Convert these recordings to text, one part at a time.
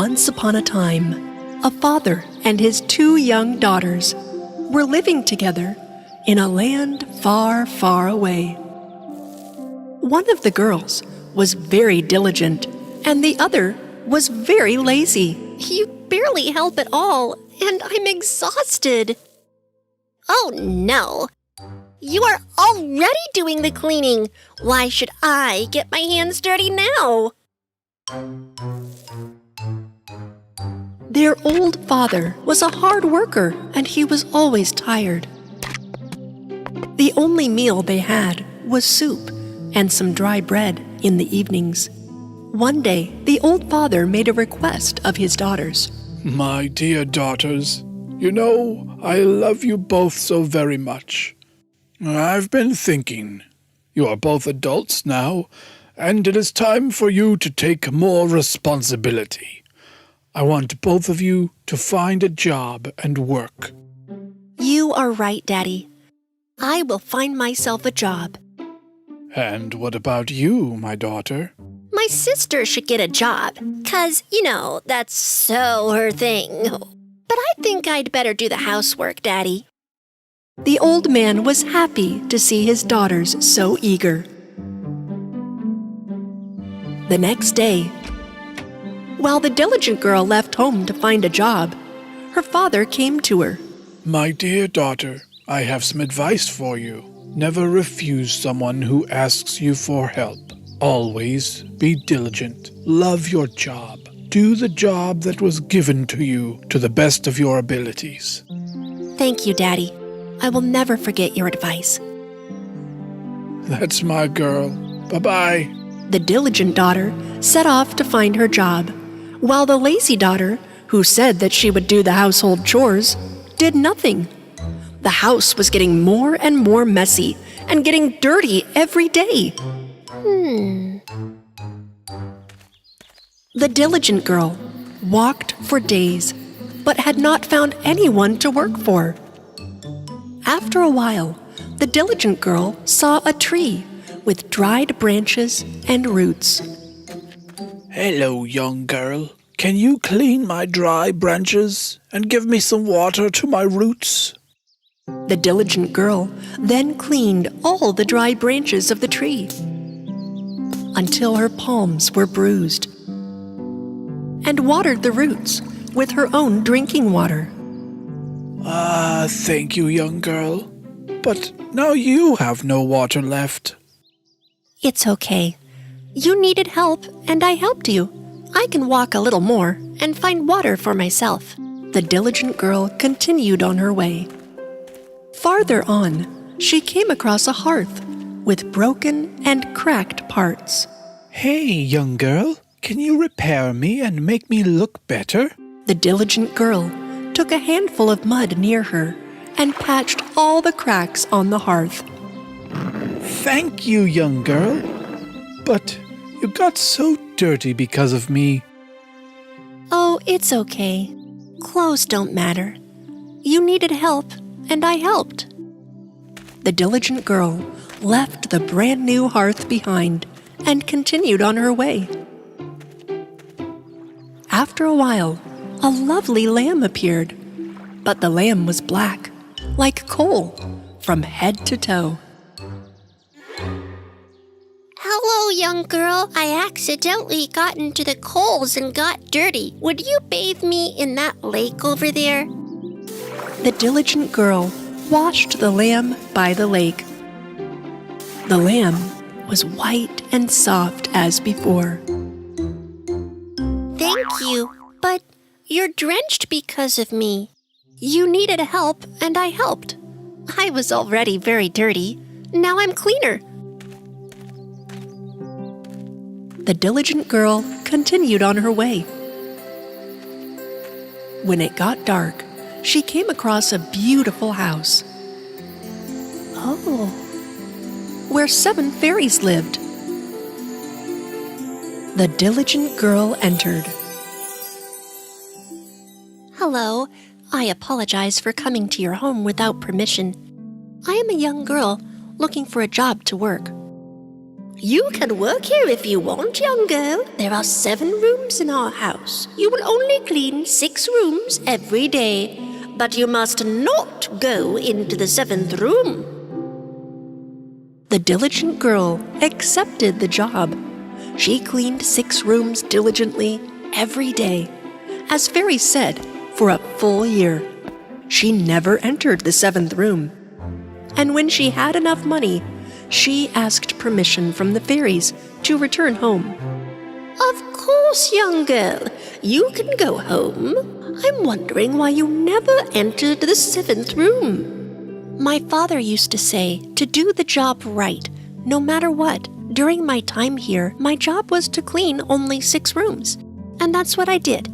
Once upon a time, a father and his two young daughters were living together in a land far, far away. One of the girls was very diligent, and the other was very lazy. You barely help at all, and I'm exhausted. Oh no! You are already doing the cleaning. Why should I get my hands dirty now? Their old father was a hard worker, and he was always tired. The only meal they had was soup and some dry bread in the evenings. One day, the old father made a request of his daughters. My dear daughters, you know, I love you both so very much. I've been thinking. You are both adults now, and it is time for you to take more responsibility. I want both of you to find a job and work. You are right, Daddy. I will find myself a job. And what about you, my daughter? My sister should get a job, 'cause, that's so her thing. But I think I'd better do the housework, Daddy. The old man was happy to see his daughters so eager. The next day, while the diligent girl left home to find a job, her father came to her. My dear daughter, I have some advice for you. Never refuse someone who asks you for help. Always be diligent. Love your job. Do the job that was given to you to the best of your abilities. Thank you, Daddy. I will never forget your advice. That's my girl. Bye-bye. The diligent daughter set off to find her job, while the lazy daughter, who said that she would do the household chores, did nothing. The house was getting more and more messy and getting dirty every day. The diligent girl walked for days, but had not found anyone to work for. After a while, the diligent girl saw a tree with dried branches and roots. Hello, young girl. Can you clean my dry branches and give me some water to my roots? The diligent girl then cleaned all the dry branches of the tree until her palms were bruised, and watered the roots with her own drinking water. Thank you, young girl. But now you have no water left. It's okay. You needed help, and I helped you. I can walk a little more and find water for myself. The diligent girl continued on her way. Farther on, she came across a hearth with broken and cracked parts. Hey, young girl, can you repair me and make me look better? The diligent girl took a handful of mud near her and patched all the cracks on the hearth. Thank you, young girl. But you got so dirty because of me. Oh, it's okay. Clothes don't matter. You needed help, and I helped. The diligent girl left the brand new hearth behind and continued on her way. After a while, a lovely lamb appeared, but the lamb was black, like coal, from head to toe. Hello, young girl. I accidentally got into the coals and got dirty. Would you bathe me in that lake over there? The diligent girl washed the lamb by the lake. The lamb was white and soft as before. Thank you, but you're drenched because of me. You needed help, and I helped. I was already very dirty. Now I'm cleaner. The diligent girl continued on her way. When it got dark, she came across a beautiful house. Oh, where 7 fairies lived. The diligent girl entered. Hello. I apologize for coming to your home without permission. I am a young girl looking for a job to work. You can work here if you want, young girl. There are 7 rooms in our house. You will only clean 6 rooms every day, but you must not go into the 7th room. The diligent girl accepted the job. She cleaned 6 rooms diligently every day. As Fairy said, for a full year. She never entered the 7th room. And when she had enough money, she asked permission from the fairies to return home. Of course, young girl. You can go home. I'm wondering why you never entered the 7th room. My father used to say to do the job right, no matter what. During my time here, my job was to clean only 6 rooms. And that's what I did.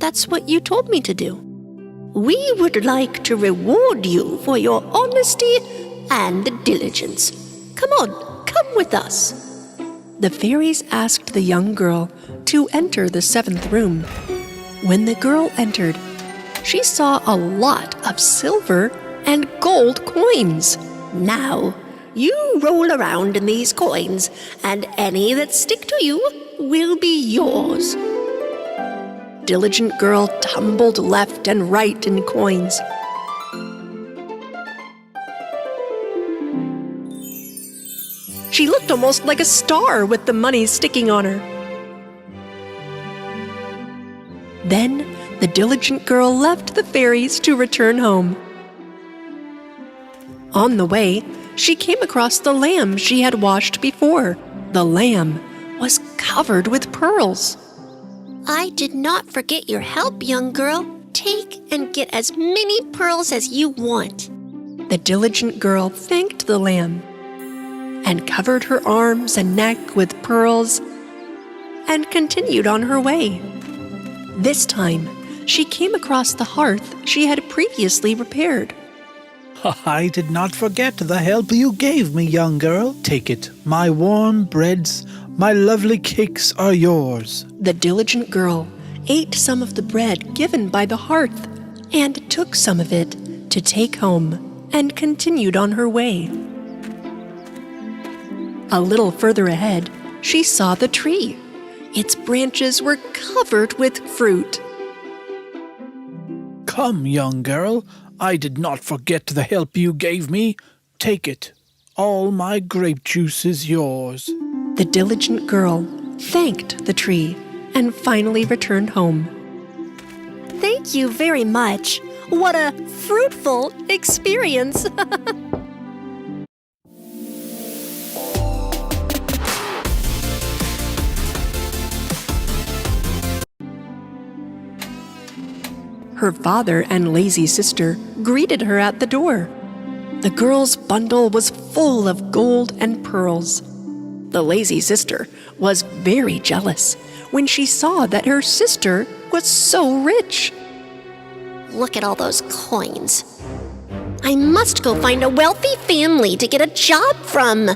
That's what you told me to do. We would like to reward you for your honesty and diligence. Come on, come with us. The fairies asked the young girl to enter the 7th room. When the girl entered, she saw a lot of silver and gold coins. Now, you roll around in these coins, and any that stick to you will be yours. Diligent girl tumbled left and right in coins. She looked almost like a star with the money sticking on her. Then the diligent girl left the fairies to return home. On the way, she came across the lamb she had washed before. The lamb was covered with pearls. I did not forget your help, young girl. Take and get as many pearls as you want. The diligent girl thanked the lamb and covered her arms and neck with pearls and continued on her way. This time, she came across the hearth she had previously repaired. I did not forget the help you gave me, young girl. Take it. My warm breads, my lovely cakes are yours. The diligent girl ate some of the bread given by the hearth and took some of it to take home and continued on her way. A little further ahead, she saw the tree. Its branches were covered with fruit. Come, young girl. I did not forget the help you gave me. Take it. All my grape juice is yours. The diligent girl thanked the tree and finally returned home. Thank you very much. What a fruitful experience. Her father and lazy sister greeted her at the door. The girl's bundle was full of gold and pearls. The lazy sister was very jealous when she saw that her sister was so rich. Look at all those coins. I must go find a wealthy family to get a job from.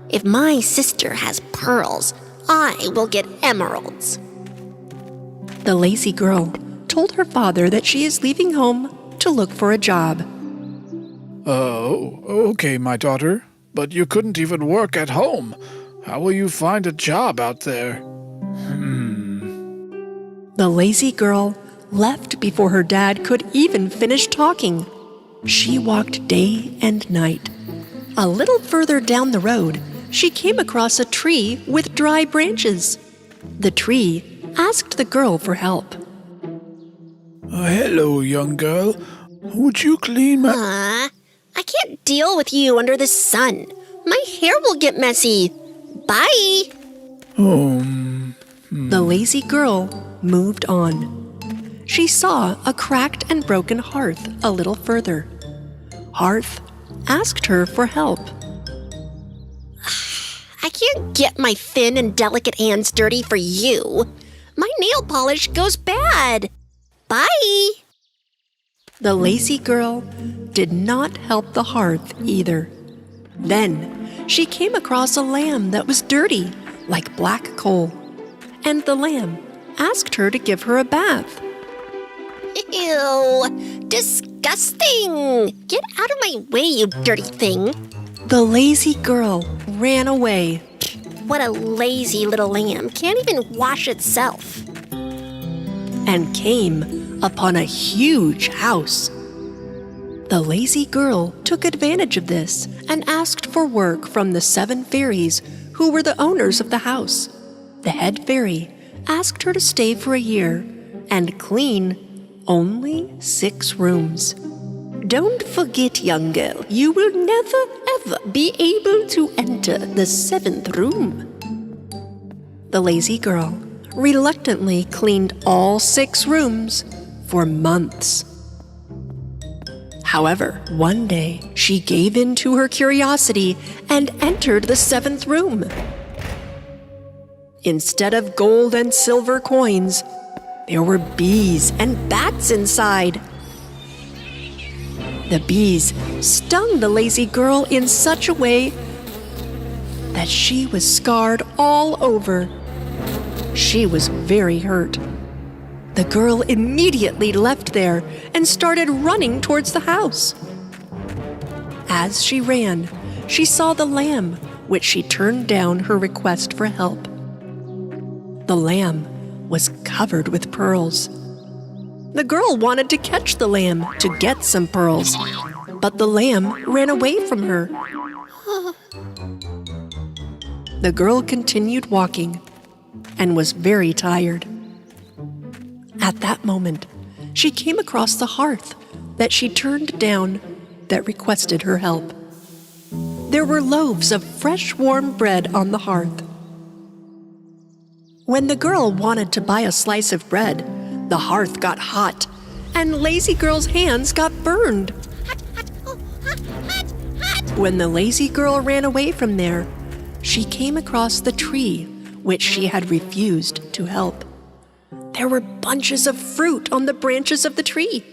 If my sister has pearls, I will get emeralds. The lazy girl told her father that she is leaving home to look for a job. Oh, okay, my daughter. But you couldn't even work at home. How will you find a job out there? The lazy girl left before her dad could even finish talking. She walked day and night. A little further down the road, she came across a tree with dry branches. The tree asked the girl for help. Hello, young girl. Would you clean my... I can't deal with you under the sun. My hair will get messy. Bye. The lazy girl moved on. She saw a cracked and broken hearth a little further. Hearth asked her for help. I can't get my thin and delicate hands dirty for you. My nail polish goes bad. Bye. The lazy girl did not help the hearth either. Then she came across a lamb that was dirty, like black coal. And the lamb asked her to give her a bath. Ew, disgusting. Get out of my way, you dirty thing. The lazy girl ran away. What a lazy little lamb. Can't even wash itself. And came upon a huge house. The lazy girl took advantage of this and asked for work from the 7 fairies who were the owners of the house. The head fairy asked her to stay for a year and clean only 6 rooms. Don't forget, young girl, you will never ever be able to enter the 7th room. The lazy girl reluctantly cleaned all 6 rooms for months. However, one day she gave in to her curiosity and entered the 7th room. Instead of gold and silver coins, there were bees and bats inside. The bees stung the lazy girl in such a way that she was scarred all over. She was very hurt. The girl immediately left there and started running towards the house. As she ran, she saw the lamb, which she turned down her request for help. The lamb was covered with pearls. The girl wanted to catch the lamb to get some pearls, but the lamb ran away from her. The girl continued walking and was very tired. At that moment, she came across the hearth that she turned down that requested her help. There were loaves of fresh warm bread on the hearth. When the girl wanted to buy a slice of bread, the hearth got hot and lazy girl's hands got burned. When the lazy girl ran away from there, she came across the tree which she had refused to help. There were bunches of fruit on the branches of the tree.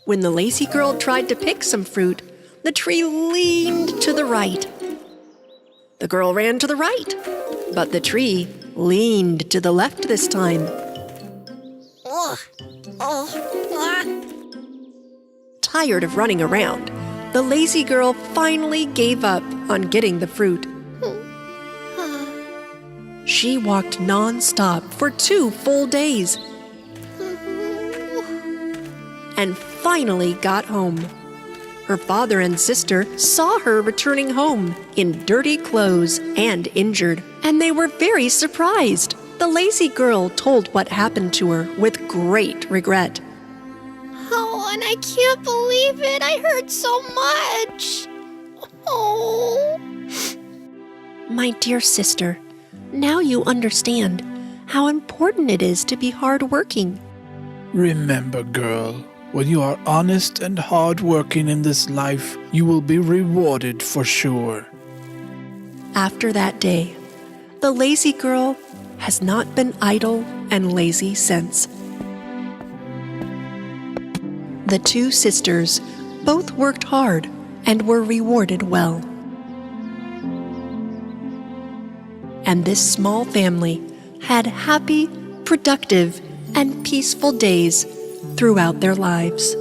When the lazy girl tried to pick some fruit, the tree leaned to the right. The girl ran to the right, but the tree leaned to the left this time. Tired of running around, the lazy girl finally gave up on getting the fruit. She walked non-stop for 2 full days and finally got home. Her father and sister saw her returning home in dirty clothes and injured, and they were very surprised. The lazy girl told what happened to her with great regret. Oh, and I can't believe it. I hurt so much. Oh. My dear sister, now you understand how important it is to be hardworking. Remember, girl, when you are honest and hardworking in this life, you will be rewarded for sure. After that day, the lazy girl has not been idle and lazy since. The 2 sisters both worked hard and were rewarded well. And this small family had happy, productive, and peaceful days throughout their lives.